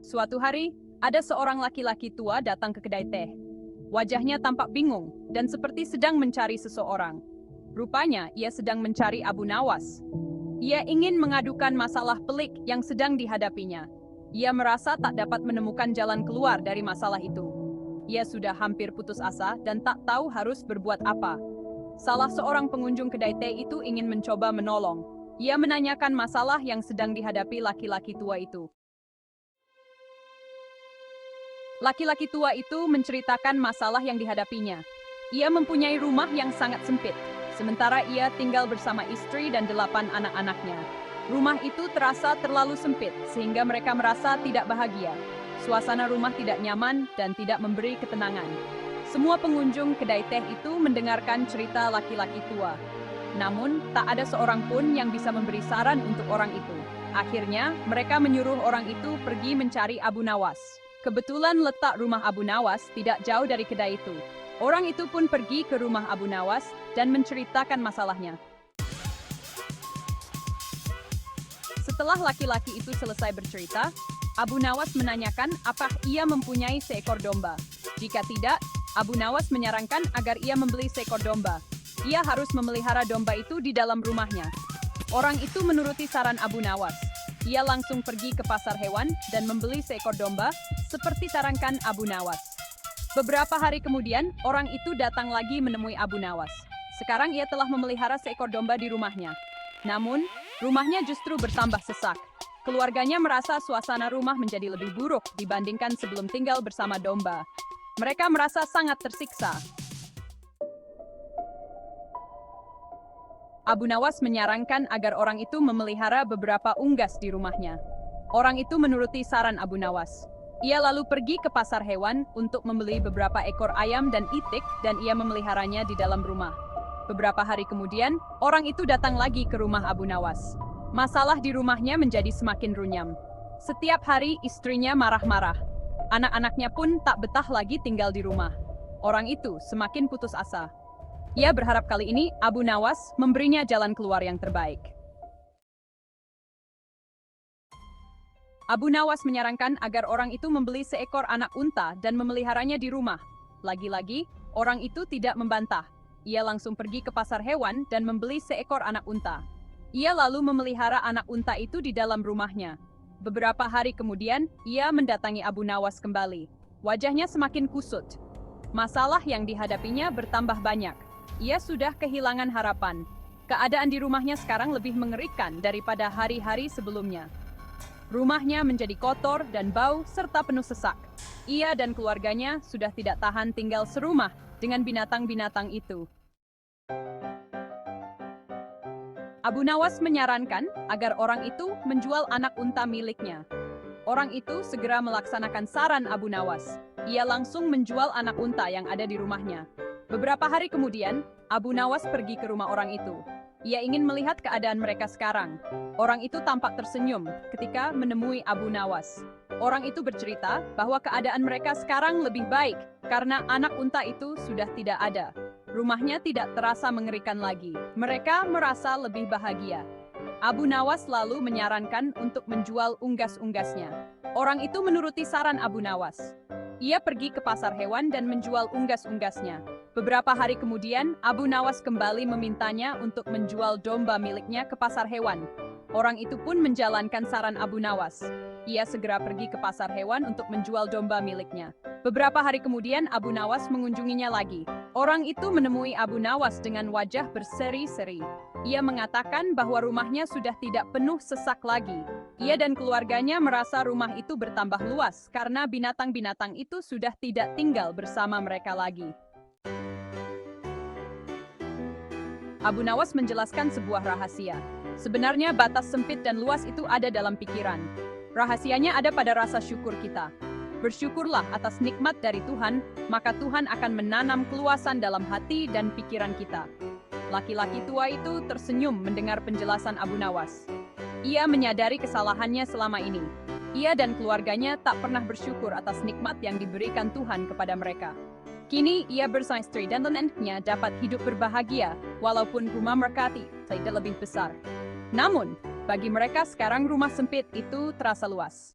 Suatu hari, ada seorang laki-laki tua datang ke kedai teh. Wajahnya tampak bingung dan seperti sedang mencari seseorang. Rupanya, ia sedang mencari Abu Nawas. Ia ingin mengadukan masalah pelik yang sedang dihadapinya. Ia merasa tak dapat menemukan jalan keluar dari masalah itu. Ia sudah hampir putus asa dan tak tahu harus berbuat apa. Salah seorang pengunjung kedai teh itu ingin mencoba menolong. Ia menanyakan masalah yang sedang dihadapi laki-laki tua itu. Laki-laki tua itu menceritakan masalah yang dihadapinya. Ia mempunyai rumah yang sangat sempit, sementara ia tinggal bersama istri dan 8 anak-anaknya. Rumah itu terasa terlalu sempit, sehingga mereka merasa tidak bahagia. Suasana rumah tidak nyaman dan tidak memberi ketenangan. Semua pengunjung kedai teh itu mendengarkan cerita laki-laki tua. Namun, tak ada seorang pun yang bisa memberi saran untuk orang itu. Akhirnya, mereka menyuruh orang itu pergi mencari Abu Nawas. Kebetulan letak rumah Abu Nawas tidak jauh dari kedai itu. Orang itu pun pergi ke rumah Abu Nawas dan menceritakan masalahnya. Setelah laki-laki itu selesai bercerita, Abu Nawas menanyakan apakah ia mempunyai seekor domba. Jika tidak, Abu Nawas menyarankan agar ia membeli seekor domba. Ia harus memelihara domba itu di dalam rumahnya. Orang itu menuruti saran Abu Nawas. Ia langsung pergi ke pasar hewan dan membeli seekor domba, seperti sarankan Abu Nawas. Beberapa hari kemudian, orang itu datang lagi menemui Abu Nawas. Sekarang ia telah memelihara seekor domba di rumahnya. Namun, rumahnya justru bertambah sesak. Keluarganya merasa suasana rumah menjadi lebih buruk dibandingkan sebelum tinggal bersama domba. Mereka merasa sangat tersiksa. Abu Nawas menyarankan agar orang itu memelihara beberapa unggas di rumahnya. Orang itu menuruti saran Abu Nawas. Ia lalu pergi ke pasar hewan untuk membeli beberapa ekor ayam dan itik dan ia memeliharanya di dalam rumah. Beberapa hari kemudian, orang itu datang lagi ke rumah Abu Nawas. Masalah di rumahnya menjadi semakin runyam. Setiap hari istrinya marah-marah. Anak-anaknya pun tak betah lagi tinggal di rumah. Orang itu semakin putus asa. Ia berharap kali ini Abu Nawas memberinya jalan keluar yang terbaik. Abu Nawas menyarankan agar orang itu membeli seekor anak unta dan memeliharanya di rumah. Lagi-lagi, orang itu tidak membantah. Ia langsung pergi ke pasar hewan dan membeli seekor anak unta. Ia lalu memelihara anak unta itu di dalam rumahnya. Beberapa hari kemudian, ia mendatangi Abu Nawas kembali. Wajahnya semakin kusut. Masalah yang dihadapinya bertambah banyak. Ia sudah kehilangan harapan. Keadaan di rumahnya sekarang lebih mengerikan daripada hari-hari sebelumnya. Rumahnya menjadi kotor dan bau serta penuh sesak. Ia dan keluarganya sudah tidak tahan tinggal serumah dengan binatang-binatang itu. Abu Nawas menyarankan agar orang itu menjual anak unta miliknya. Orang itu segera melaksanakan saran Abu Nawas. Ia langsung menjual anak unta yang ada di rumahnya. Beberapa hari kemudian, Abu Nawas pergi ke rumah orang itu. Ia ingin melihat keadaan mereka sekarang. Orang itu tampak tersenyum ketika menemui Abu Nawas. Orang itu bercerita bahwa keadaan mereka sekarang lebih baik karena anak unta itu sudah tidak ada. Rumahnya tidak terasa mengerikan lagi. Mereka merasa lebih bahagia. Abu Nawas lalu menyarankan untuk menjual unggas-unggasnya. Orang itu menuruti saran Abu Nawas. Ia pergi ke pasar hewan dan menjual unggas-unggasnya. Beberapa hari kemudian, Abu Nawas kembali memintanya untuk menjual domba miliknya ke pasar hewan. Orang itu pun menjalankan saran Abu Nawas. Ia segera pergi ke pasar hewan untuk menjual domba miliknya. Beberapa hari kemudian, Abu Nawas mengunjunginya lagi. Orang itu menemui Abu Nawas dengan wajah berseri-seri. Ia mengatakan bahwa rumahnya sudah tidak penuh sesak lagi. Ia dan keluarganya merasa rumah itu bertambah luas karena binatang-binatang itu sudah tidak tinggal bersama mereka lagi. Abu Nawas menjelaskan sebuah rahasia. Sebenarnya batas sempit dan luas itu ada dalam pikiran. Rahasianya ada pada rasa syukur kita. Bersyukurlah atas nikmat dari Tuhan, maka Tuhan akan menanam keluasan dalam hati dan pikiran kita. Laki-laki tua itu tersenyum mendengar penjelasan Abu Nawas. Ia menyadari kesalahannya selama ini. Ia dan keluarganya tak pernah bersyukur atas nikmat yang diberikan Tuhan kepada mereka. Kini ia bersama istri dan anaknya dapat hidup berbahagia, walaupun rumah mereka tidak lebih besar. Namun, bagi mereka sekarang rumah sempit itu terasa luas.